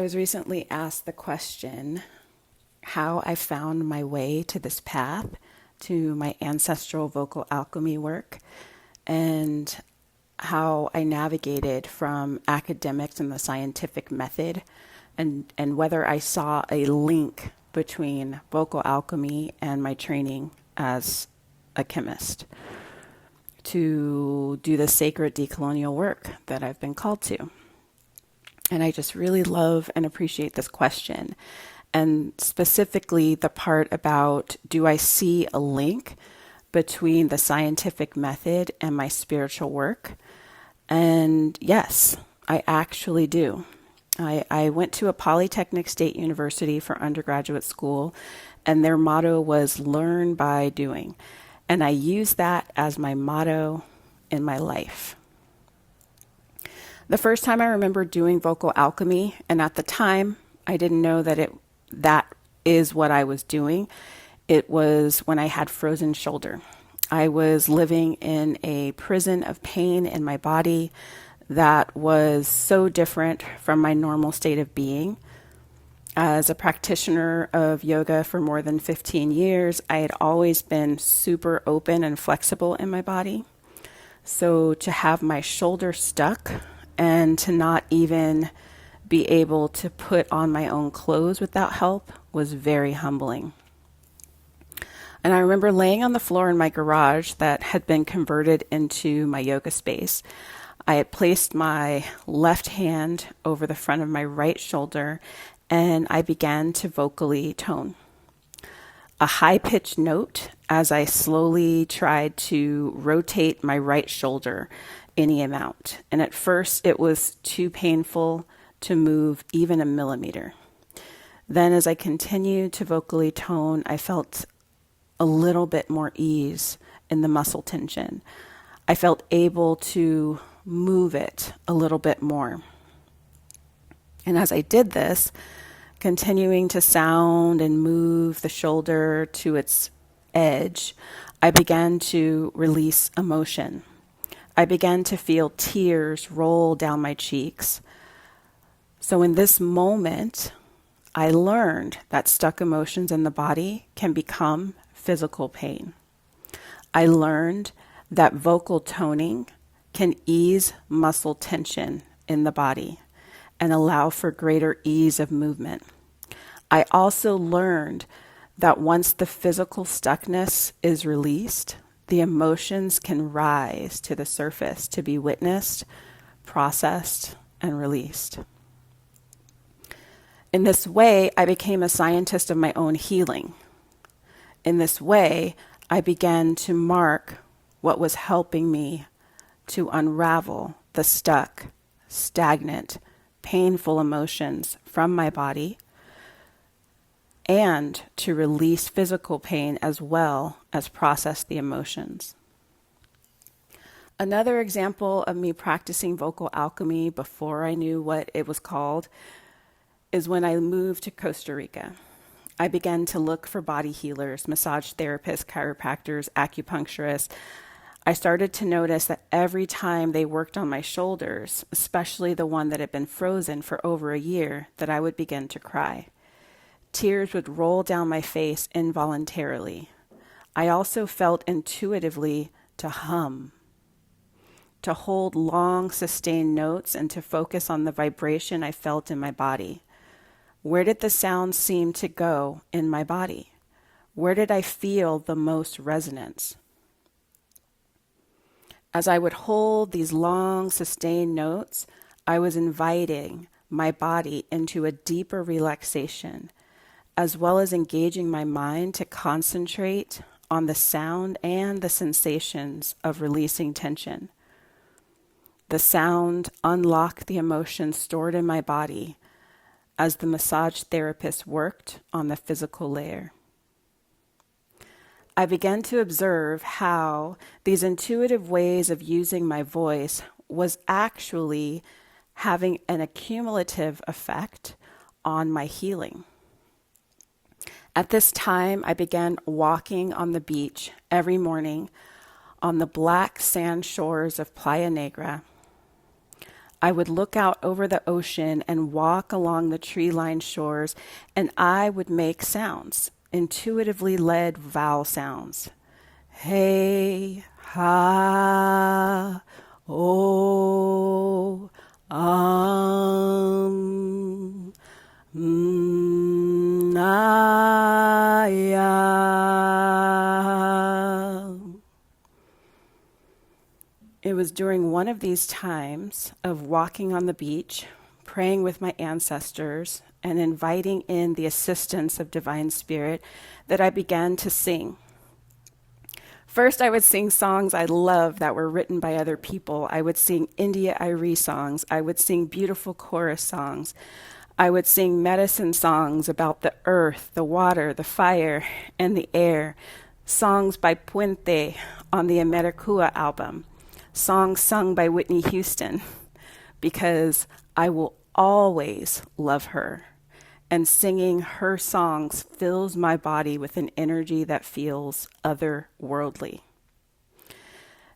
I was recently asked the question how I found my way to this path, to my ancestral vocal alchemy work, and how I navigated from academics and the scientific method, and whether I saw a link between vocal alchemy and my training as a chemist to do the sacred decolonial work that I've been called to. And I just really love and appreciate this question. And specifically the part about, do I see a link between the scientific method and my spiritual work? And yes, I actually do. I went to a Polytechnic State University for undergraduate school, and their motto was learn by doing. And I use that as my motto in my life. The first time I remember doing vocal alchemy, and at the time I didn't know that is what I was doing, it was when I had frozen shoulder. I was living in a prison of pain in my body that was so different from my normal state of being. As a practitioner of yoga for more than 15 years, I had always been super open and flexible in my body. So to have my shoulder stuck and to not even be able to put on my own clothes without help was very humbling. And I remember laying on the floor in my garage that had been converted into my yoga space. I had placed my left hand over the front of my right shoulder, and I began to vocally tone a high-pitched note as I slowly tried to rotate my right shoulder any amount. And at first it was too painful to move even a millimeter. Then as I continued to vocally tone, I felt a little bit more ease in the muscle tension. I felt able to move it a little bit more. And as I did this, continuing to sound and move the shoulder to its edge, I began to release emotion. I began to feel tears roll down my cheeks. So in this moment, I learned that stuck emotions in the body can become physical pain. I learned that vocal toning can ease muscle tension in the body and allow for greater ease of movement. I also learned that once the physical stuckness is released, the emotions can rise to the surface to be witnessed, processed, and released. In this way, I became a scientist of my own healing. In this way, I began to mark what was helping me to unravel the stuck, stagnant, painful emotions from my body and to release physical pain as well as process the emotions. Another example of me practicing vocal alchemy before I knew what it was called is when I moved to Costa Rica. I began to look for body healers, massage therapists, chiropractors, acupuncturists. I started to notice that every time they worked on my shoulders, especially the one that had been frozen for over a year, that I would begin to cry. Tears would roll down my face involuntarily. I also felt intuitively to hum, to hold long, sustained notes and to focus on the vibration I felt in my body. Where did the sound seem to go in my body? Where did I feel the most resonance? As I would hold these long, sustained notes, I was inviting my body into a deeper relaxation, as well as engaging my mind to concentrate on the sound and the sensations of releasing tension. The sound unlocked the emotions stored in my body as the massage therapist worked on the physical layer. I began to observe how these intuitive ways of using my voice was actually having an accumulative effect on my healing. At this time, I began walking on the beach every morning on the black sand shores of Playa Negra. I would look out over the ocean and walk along the tree-lined shores, and I would make sounds, intuitively led vowel sounds. Hey, ha, oh, ah, yeah. It was during one of these times of walking on the beach, praying with my ancestors, and inviting in the assistance of Divine Spirit that I began to sing. First, I would sing songs I loved that were written by other people. I would sing India Irie songs. I would sing beautiful chorus songs. I would sing medicine songs about the earth, the water, the fire, and the air. Songs by Puente on the Americua album. Songs sung by Whitney Houston, because I will always love her, and singing her songs fills my body with an energy that feels otherworldly.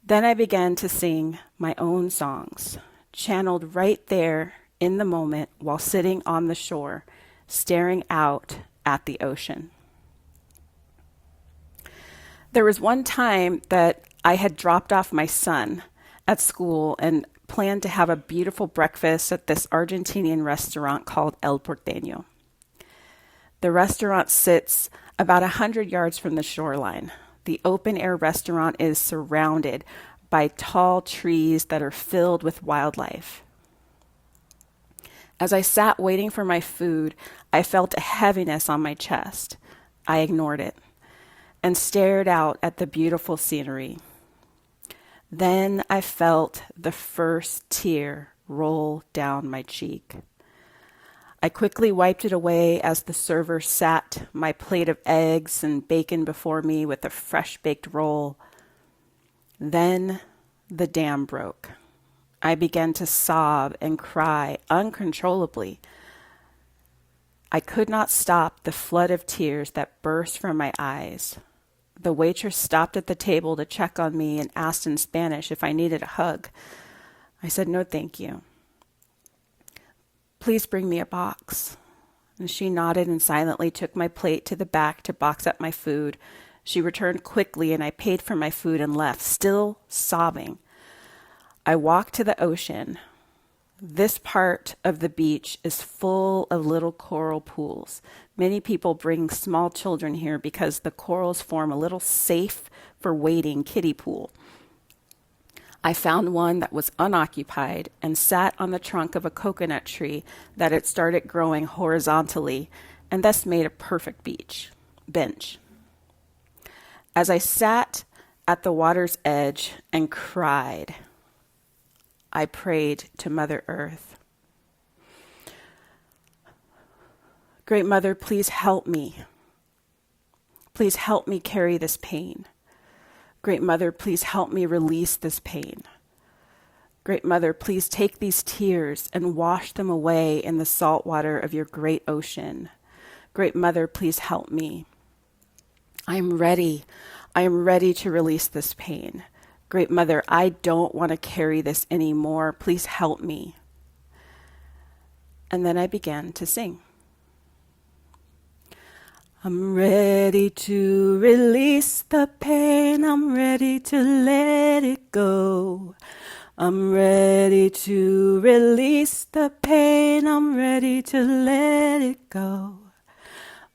Then I began to sing my own songs, channeled right there in the moment while sitting on the shore, staring out at the ocean. There was one time that I had dropped off my son at school and planned to have a beautiful breakfast at this Argentinian restaurant called El Porteño. The restaurant sits about 100 yards from the shoreline. The open-air restaurant is surrounded by tall trees that are filled with wildlife. As I sat waiting for my food, I felt a heaviness on my chest. I ignored it and stared out at the beautiful scenery. Then I felt the first tear roll down my cheek. I quickly wiped it away as the server sat my plate of eggs and bacon before me with a fresh-baked roll. Then the dam broke. I began to sob and cry uncontrollably. I could not stop the flood of tears that burst from my eyes. The waitress stopped at the table to check on me and asked in Spanish if I needed a hug. I said, "No, thank you. Please bring me a box." And she nodded and silently took my plate to the back to box up my food. She returned quickly and I paid for my food and left, still sobbing. I walked to the ocean. This part of the beach is full of little coral pools. Many people bring small children here because the corals form a little safe for wading kiddie pool. I found one that was unoccupied and sat on the trunk of a coconut tree that had started growing horizontally and thus made a perfect bench. As I sat at the water's edge and cried, I prayed to Mother Earth. Great Mother, please help me. Please help me carry this pain. Great Mother, please help me release this pain. Great Mother, please take these tears and wash them away in the salt water of your great ocean. Great Mother, please help me. I am ready. I am ready to release this pain. Great Mother, I don't want to carry this anymore. Please help me. And then I began to sing. I'm ready to release the pain. I'm ready to let it go. I'm ready to release the pain. I'm ready to let it go.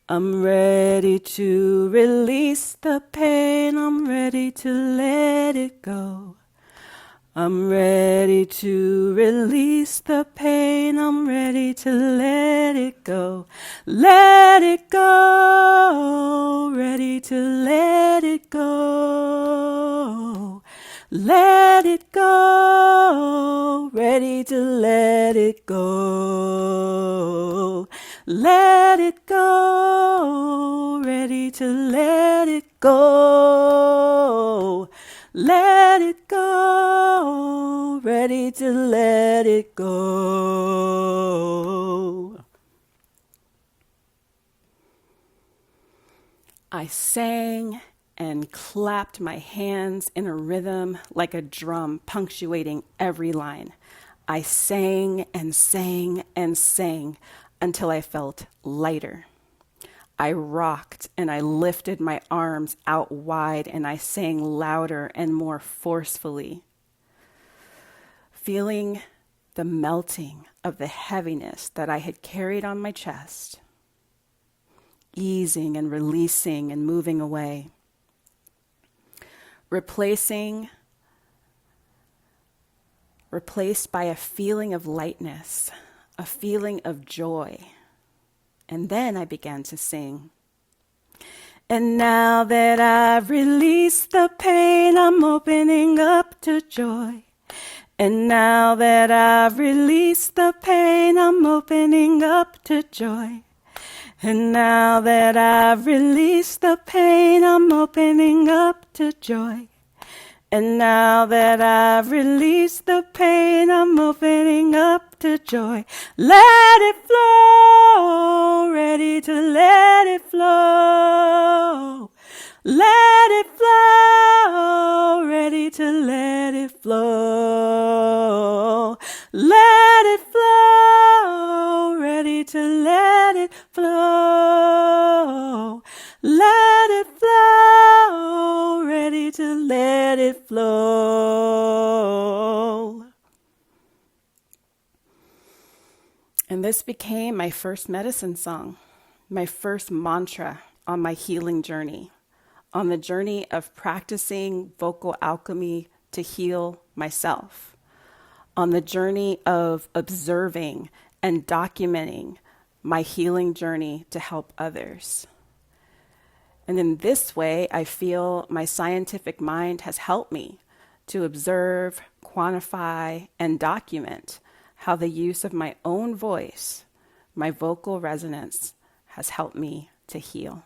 I'm ready to release the pain. I'm ready to let it go. I'm ready to release the pain. I'm ready to let it go. Let it go. Ready to let it go. Let it go. Ready to let it go. Let it go. Ready to let it go. Let it go. Ready to let it go. I sang and clapped my hands in a rhythm like a drum, punctuating every line. I sang and sang and sang until I felt lighter. I rocked and I lifted my arms out wide and I sang louder and more forcefully, feeling the melting of the heaviness that I had carried on my chest, easing and releasing and moving away, replaced by a feeling of lightness, a feeling of joy. And then I began to sing. And now that I've released the pain, I'm opening up to joy. And now that I've released the pain, I'm opening up to joy. And now that I've released the pain, I'm opening up to joy. And now that I've released the pain, I'm opening up to joy. Let it flow, ready to let it flow. Let it flow, ready to let it flow. Let it flow, ready to let it flow. Let it flow, ready to let it flow. And this became my first medicine song, my first mantra on my healing journey, on the journey of practicing vocal alchemy to heal myself, on the journey of observing and documenting my healing journey to help others. And in this way, I feel my scientific mind has helped me to observe, quantify, and document how the use of my own voice, my vocal resonance, has helped me to heal.